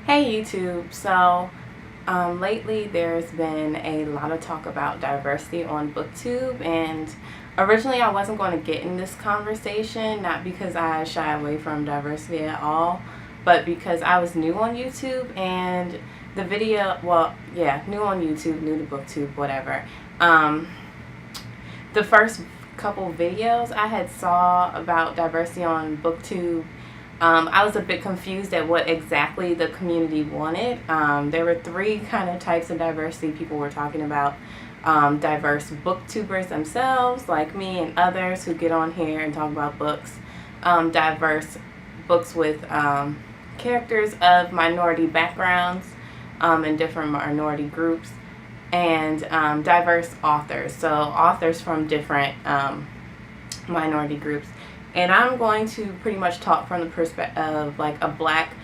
Hey YouTube, lately there's been a lot of talk about diversity on Booktube, and originally I wasn't going to get in this conversation, not because I shy away from diversity at all, but because I was new on YouTube and the video, new on YouTube, new to Booktube, whatever. The first couple videos I had saw about diversity on Booktube, I was a bit confused at what exactly the community wanted. There were three kind of types of diversity people were talking about. Diverse booktubers themselves, like me and others who get on here and talk about books. Diverse books with characters of minority backgrounds and different minority groups. And diverse authors, so authors from different minority groups. And I'm going to pretty much talk from the perspective of like a black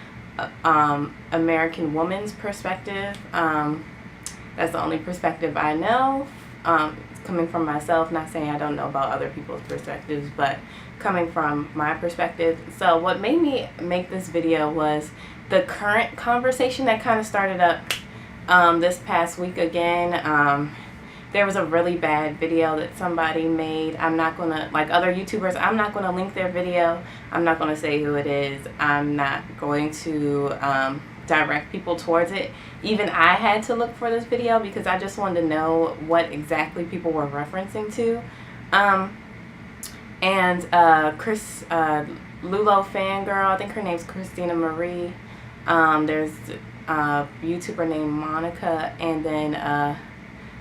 American woman's perspective. That's the only perspective I know. It's coming from myself, not saying I don't know about other people's perspectives, but coming from my perspective. So what made me make this video was the current conversation that kind of started up this past week again. There was a really bad video that somebody made. I'm not going to, like other YouTubers, I'm not going to link their video. I'm not going to say who it is. I'm not going to direct people towards it. Even I had to look for this video because I just wanted to know what exactly people were referencing to. Lulo Fangirl, I think her name's Christina Marie. There's a YouTuber named Monica, and then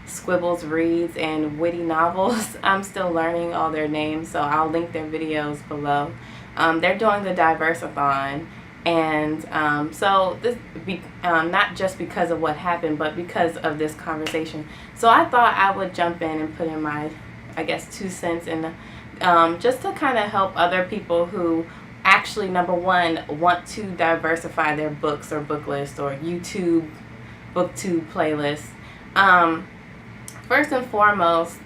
Squibbles Reads and Witty Novels. I'm still learning all their names, so I'll link their videos below. They're doing the diversathon, and so this not just because of what happened, but because of this conversation. So I thought I would jump in and put in my, I guess, 2 cents, and just to kind of help other people who actually, number one, want to diversify their books or book list or YouTube, Booktube playlists. First and foremost,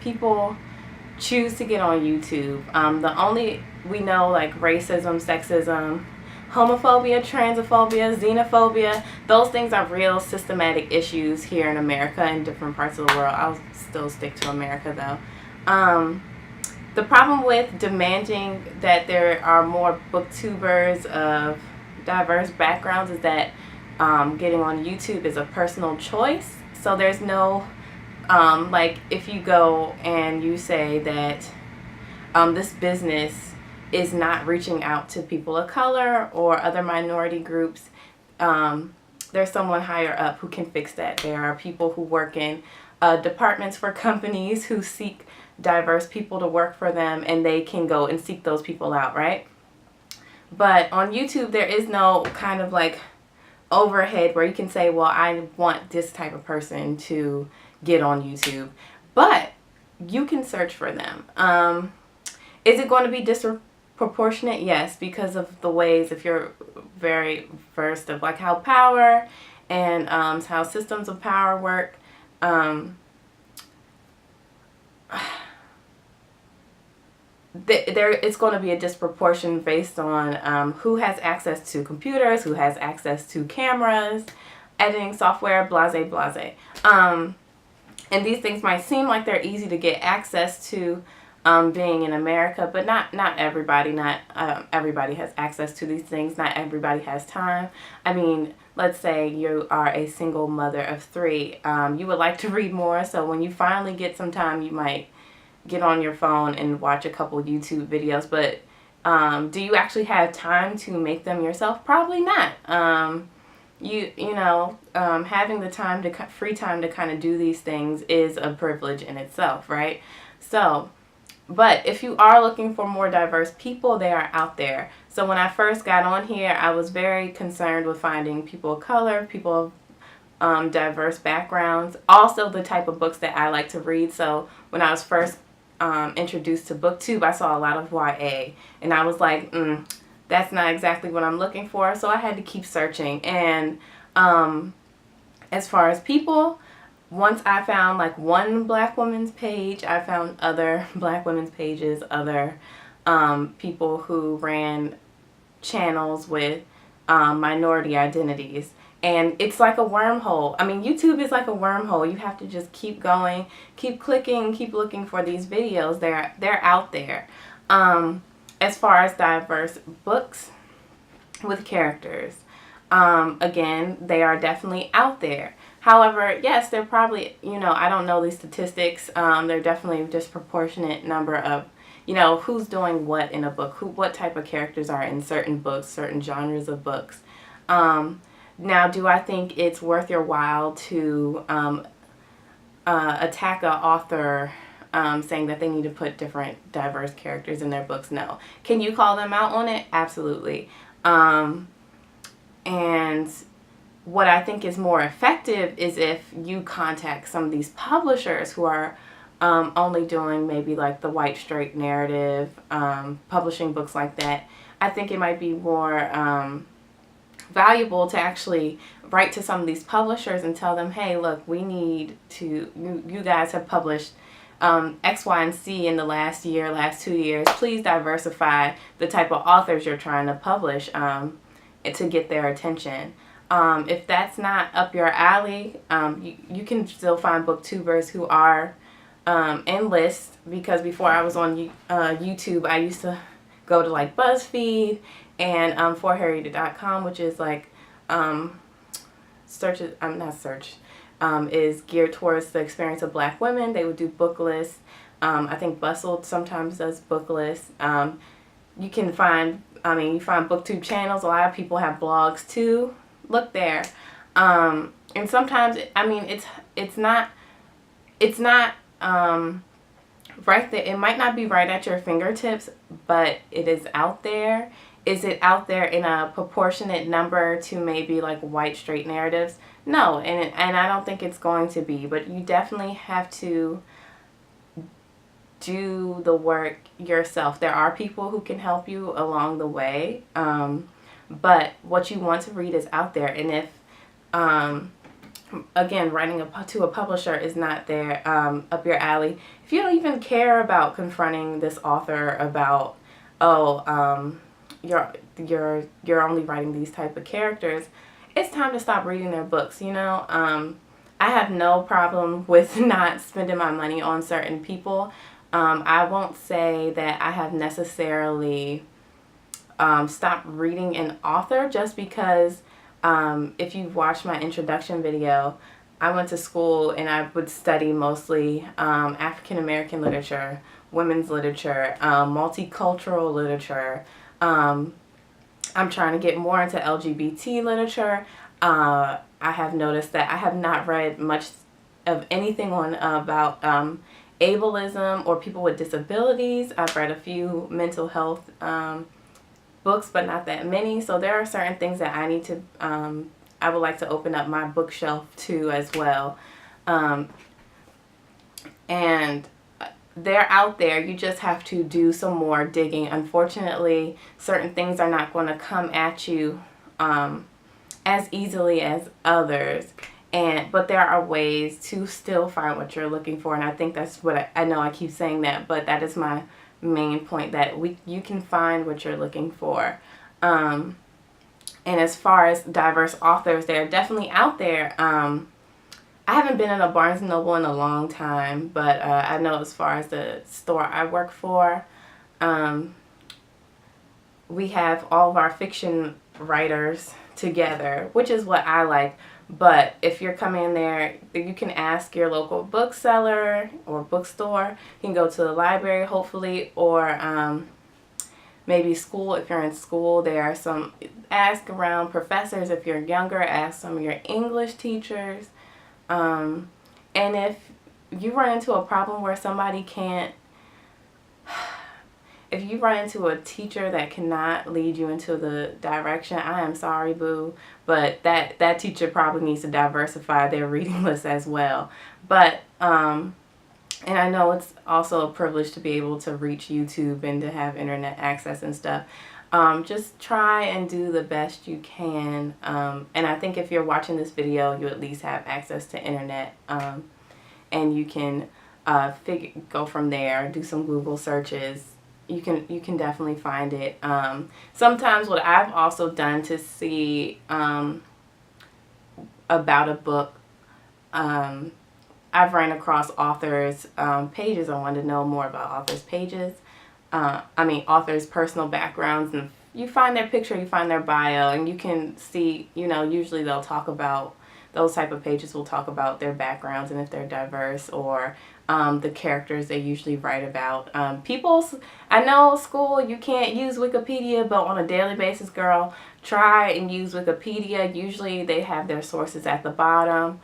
people choose to get on YouTube. We know like racism, sexism, homophobia, transphobia, xenophobia, those things are real systematic issues here in America and different parts of the world. I'll still stick to America though. The problem with demanding that there are more booktubers of diverse backgrounds is that getting on YouTube is a personal choice. So there's no, like if you go and you say that this business is not reaching out to people of color or other minority groups, there's someone higher up who can fix that. There are people who work in departments for companies who seek diverse people to work for them, and they can go and seek those people out, right? But on YouTube, there is no kind of like overhead where you can say, well, I want this type of person to get on YouTube, but you can search for them. Is it going to be disproportionate? Yes, because of the ways, if you're very versed of like how power and how systems of power work, it's going to be a disproportion based on who has access to computers, who has access to cameras, editing software, blase, blase. And these things might seem like they're easy to get access to being in America, but not everybody. Not everybody has access to these things. Not everybody has time. I mean, let's say you are a single mother of 3. You would like to read more, so when you finally get some time, you might get on your phone and watch a couple YouTube videos, but do you actually have time to make them yourself? Probably not. Having the time to free time to kind of do these things is a privilege in itself, right? So, but if you are looking for more diverse people, they are out there. So when I first got on here, I was very concerned with finding people of color, people of diverse backgrounds, also the type of books that I like to read. So when I was first introduced to Booktube, I saw a lot of YA, and I was like, that's not exactly what I'm looking for, so I had to keep searching. And as far as people, once I found like one black woman's page, I found other black women's pages, other people who ran channels with minority identities. And it's like a wormhole. I mean, YouTube is like a wormhole. You have to just keep going, keep clicking, keep looking for these videos. They're out there. As far as diverse books with characters, again, they are definitely out there. However, yes, they're probably, I don't know these statistics. They're definitely a disproportionate number of, who's doing what in a book, what type of characters are in certain books, certain genres of books. Now, do I think it's worth your while to attack an author saying that they need to put different diverse characters in their books? No. Can you call them out on it? Absolutely. And what I think is more effective is if you contact some of these publishers who are only doing maybe like the white straight narrative, publishing books like that. I think it might be more valuable to actually write to some of these publishers and tell them, hey, look, we need to, you guys have published X, Y, and Z in the last year, last 2 years. Please diversify the type of authors you're trying to publish to get their attention. If that's not up your alley, you can still find booktubers who are in lists, because before I was on YouTube, I used to go to like BuzzFeed and forharriet.com, which is like is geared towards the experience of Black women. They would do book lists. I think Bustle sometimes does book lists. You can find, you find booktube channels. A lot of people have blogs too. Look there. And sometimes, it's not right there. It might not be right at your fingertips, but it is out there. Is it out there in a proportionate number to maybe like white straight narratives? No, and I don't think it's going to be, but you definitely have to do the work yourself. There are people who can help you along the way, but what you want to read is out there. And if again, writing to a publisher is not there up your alley, if you don't even care about confronting this author about, you're only writing these type of characters, it's time to stop reading their books. I have no problem with not spending my money on certain people. I won't say that I have necessarily stopped reading an author just because if you've watched my introduction video, I went to school and I would study mostly African American literature, women's literature, multicultural literature. I'm trying to get more into LGBT literature. I have noticed that I have not read much of anything about ableism or people with disabilities. I've read a few mental health books, but not that many. So there are certain things that I need to, I would like to open up my bookshelf to as well. And they're out there. You just have to do some more digging. Unfortunately, certain things are not going to come at you as easily as others. But there are ways to still find what you're looking for. And I think that's what I know I keep saying that, but that is my main point, that you can find what you're looking for. And as far as diverse authors, they're definitely out there. I haven't been in a Barnes & Noble in a long time, but I know as far as the store I work for, we have all of our fiction writers together, which is what I like. But if you're coming in there, you can ask your local bookseller or bookstore. You can go to the library, hopefully, or maybe school. If you're in school, there are some, ask around professors. If you're younger, ask some of your English teachers. And if you run into a problem where somebody can't, if you run into a teacher that cannot lead you into the direction, I am sorry, boo, but that teacher probably needs to diversify their reading list as well. But, and I know it's also a privilege to be able to reach YouTube and to have internet access and stuff. Just try and do the best you can. And I think if you're watching this video, you at least have access to internet, and you can go from there, do some Google searches. you can definitely find it. Sometimes what I've also done to see about a book, I've ran across authors' pages. I wanted to know more about authors' pages. Authors' personal backgrounds, and you find their picture, you find their bio, and you can see, usually they'll talk about, those type of pages will talk about their backgrounds and if they're diverse, or the characters they usually write about. I know school, you can't use Wikipedia, but on a daily basis, girl, try and use Wikipedia. Usually they have their sources at the bottom.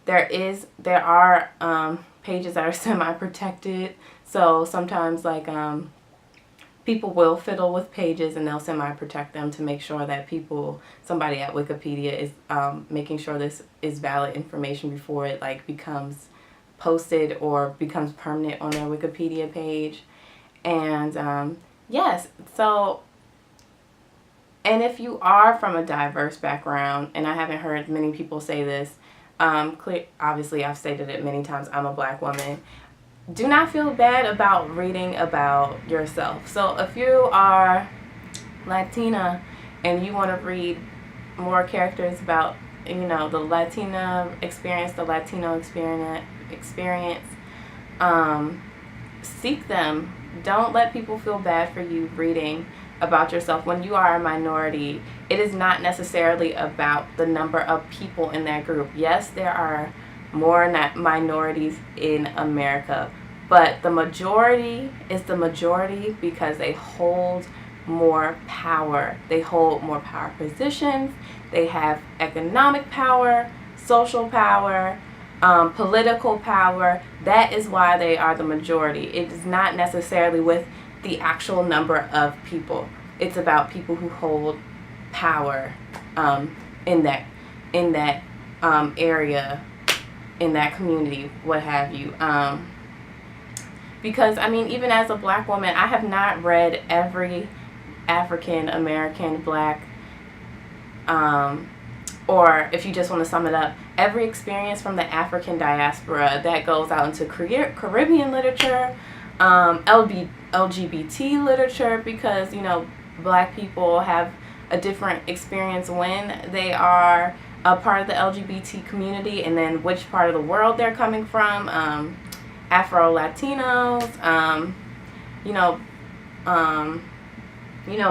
There are pages that are semi-protected, so sometimes people will fiddle with pages and they'll semi-protect them to make sure that somebody at Wikipedia is making sure this is valid information before it becomes posted or becomes permanent on their Wikipedia page. And yes, so, and if you are from a diverse background, and I haven't heard many people say this, obviously I've stated it many times, I'm a black woman. Do not feel bad about reading about yourself. So if you are Latina and you want to read more characters about, the Latina experience, the Latino experience, seek them. Don't let people feel bad for you reading about yourself. When you are a minority, it is not necessarily about the number of people in that group. Yes, there are more minorities in America, but the majority is the majority because they hold more power. They hold more power positions. They have economic power, social power, political power. That is why they are the majority. It is not necessarily with the actual number of people. It's about people who hold power in that area, in that community, what have you. Because, even as a black woman, I have not read every African American black, or if you just want to sum it up, every experience from the African diaspora that goes out into Caribbean literature, LGBT literature, because, black people have a different experience when they are a part of the LGBT community, and then which part of the world they're coming from. Afro-Latinos,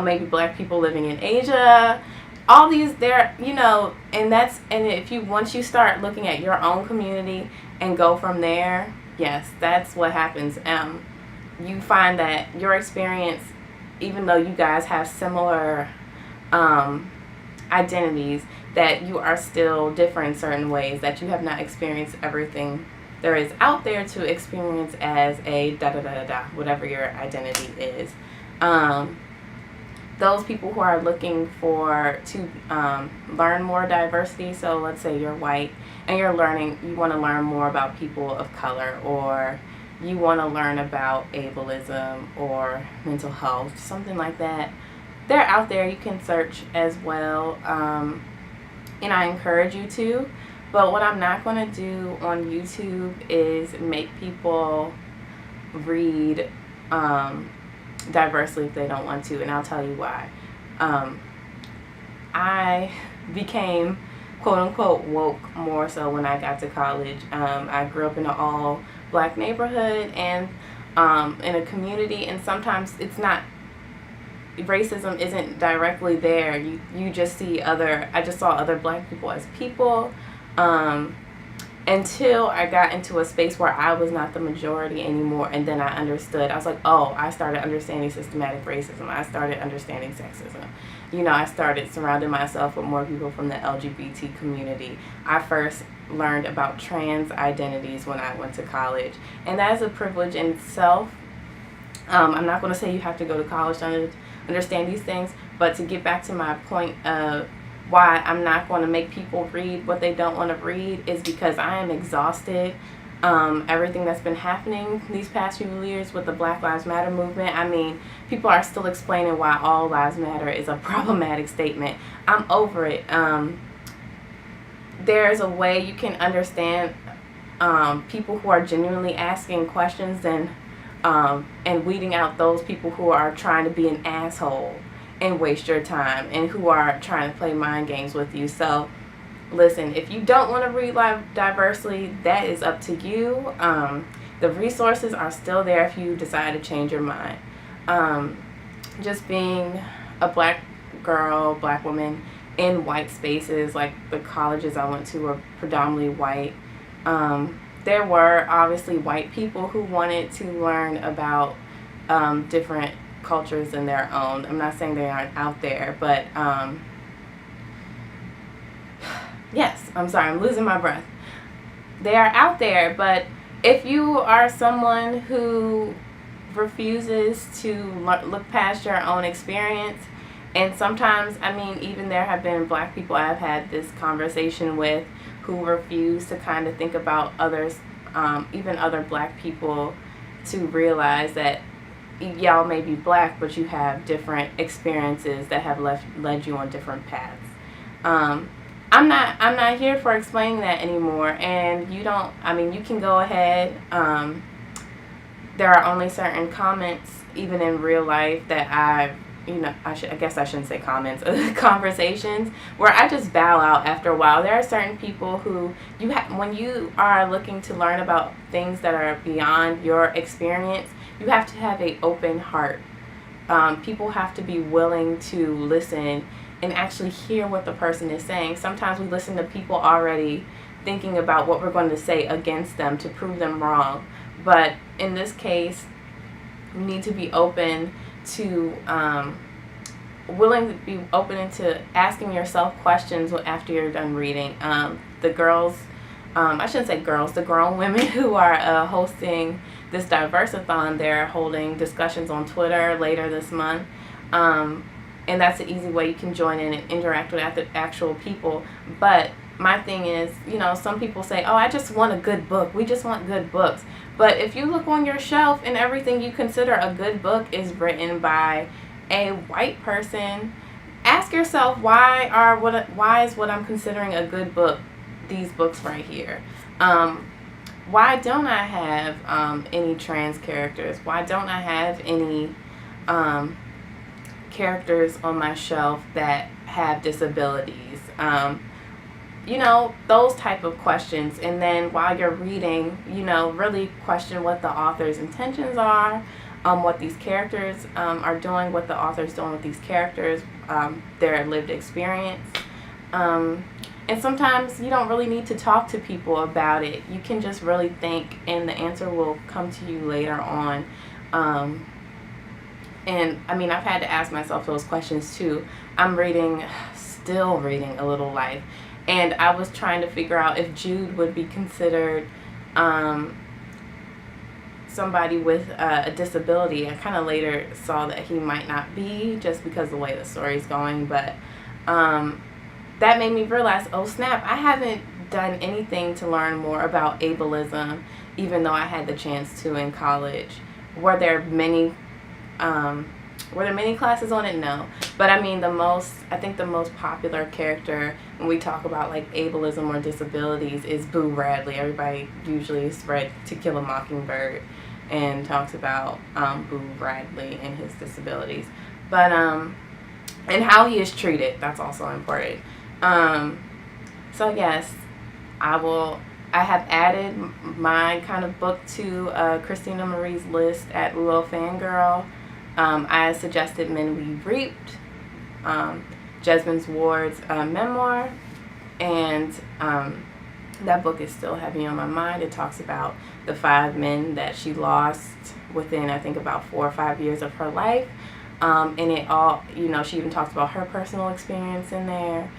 maybe black people living in Asia, all these, and once you start looking at your own community and go from there, yes, that's what happens. You find that your experience, even though you guys have similar identities, that you are still different in certain ways, that you have not experienced everything there is out there to experience as a da-da-da-da-da, whatever your identity is. Those people who are looking to learn more diversity, so let's say you're white and you want to learn more about people of color, or you want to learn about ableism or mental health, something like that, they're out there. You can search as well, and I encourage you to. But what I'm not going to do on YouTube is make people read diversely if they don't want to, and I'll tell you why. I became quote-unquote woke more so when I got to college. I grew up in an all-black neighborhood and in a community, and sometimes racism isn't directly there. You just see I just saw other black people as people. Until I got into a space where I was not the majority anymore, and then I understood. I was like, oh, I started understanding systematic racism. I started understanding sexism. I started surrounding myself with more people from the LGBT community. I first learned about trans identities when I went to college, and that is a privilege in itself. I'm not going to say you have to go to college to understand these things, but to get back to my point of why I'm not going to make people read what they don't want to read is because I am exhausted. Everything that's been happening these past few years with the Black Lives Matter movement, people are still explaining why all lives matter is a problematic statement. I'm over it. There's a way you can understand people who are genuinely asking questions and and weeding out those people who are trying to be an asshole and waste your time, and who are trying to play mind games with you. So listen, if you don't want to read diversely, that is up to you. The resources are still there if you decide to change your mind. Just being a black girl, black woman in white spaces, like the colleges I went to were predominantly white. There were obviously white people who wanted to learn about different cultures in their own. I'm not saying they aren't out there, but yes, I'm sorry, I'm losing my breath. They are out there, but if you are someone who refuses to look past your own experience, and sometimes, I mean, even there have been black people I've had this conversation with who refuse to kind of think about others, even other black people, to realize that y'all may be black, but you have different experiences that have led you on different paths. I'm not here for explaining that anymore, and you don't, I mean, you can go ahead. There are only certain comments, even in real life, that I guess I shouldn't say comments, conversations, where I just bow out after a while. There are certain people who when you are looking to learn about things that are beyond your experience, you have to have an open heart. People have to be willing to listen and actually hear what the person is saying. Sometimes we listen to people already thinking about what we're going to say against them to prove them wrong. But in this case, you need to be open to willing to be open into asking yourself questions after you're done reading. The girls, I shouldn't say girls, the grown women who are hosting this diversathon, they're holding discussions on Twitter later this month. And that's an easy way you can join in and interact with actual people. But my thing is, some people say, oh, I just want a good book. We just want good books. But if you look on your shelf and everything you consider a good book is written by a white person, ask yourself, why is what I'm considering a good book these books right here? Why don't I have any trans characters? Why don't I have any characters on my shelf that have disabilities? Those type of questions. And then while you're reading, really question what the author's intentions are, what these characters are doing, what the author's doing with these characters, their lived experience. And sometimes you don't really need to talk to people about it. You can just really think, and the answer will come to you later on. And I mean, I've had to ask myself those questions too. I'm still reading A Little Life, and I was trying to figure out if Jude would be considered somebody with a disability. I kind of later saw that he might not be, just because of the way the story's going, but that made me realize, oh snap, I haven't done anything to learn more about ableism, even though I had the chance to in college. Were there many classes on it? No. But I mean, I think the most popular character when we talk about like ableism or disabilities is Boo Radley. Everybody usually is read To Kill a Mockingbird and talks about Boo Radley and his disabilities. But and how he is treated, that's also important. So yes, I have added my kind of book to Christina Marie's list at Little Fangirl. I suggested Men We Reaped, Jesmyn Ward's memoir, and that book is still heavy on my mind. It talks about the 5 men that she lost within, I think, about 4 or 5 years of her life. And it all, she even talks about her personal experience in there,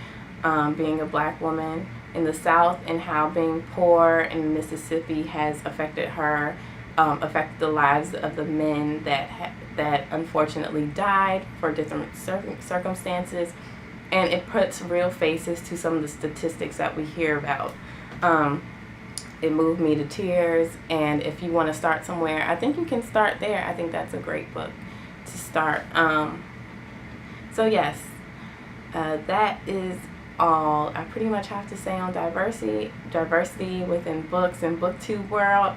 being a black woman in the South, and how being poor in Mississippi has affected her, affected the lives of the men that unfortunately died for different circumstances. And it puts real faces to some of the statistics that we hear about. It moved me to tears, and if you want to start somewhere, I think you can start there. I think that's a great book to start. So yes, that is all I pretty much have to say on diversity within books and Booktube world.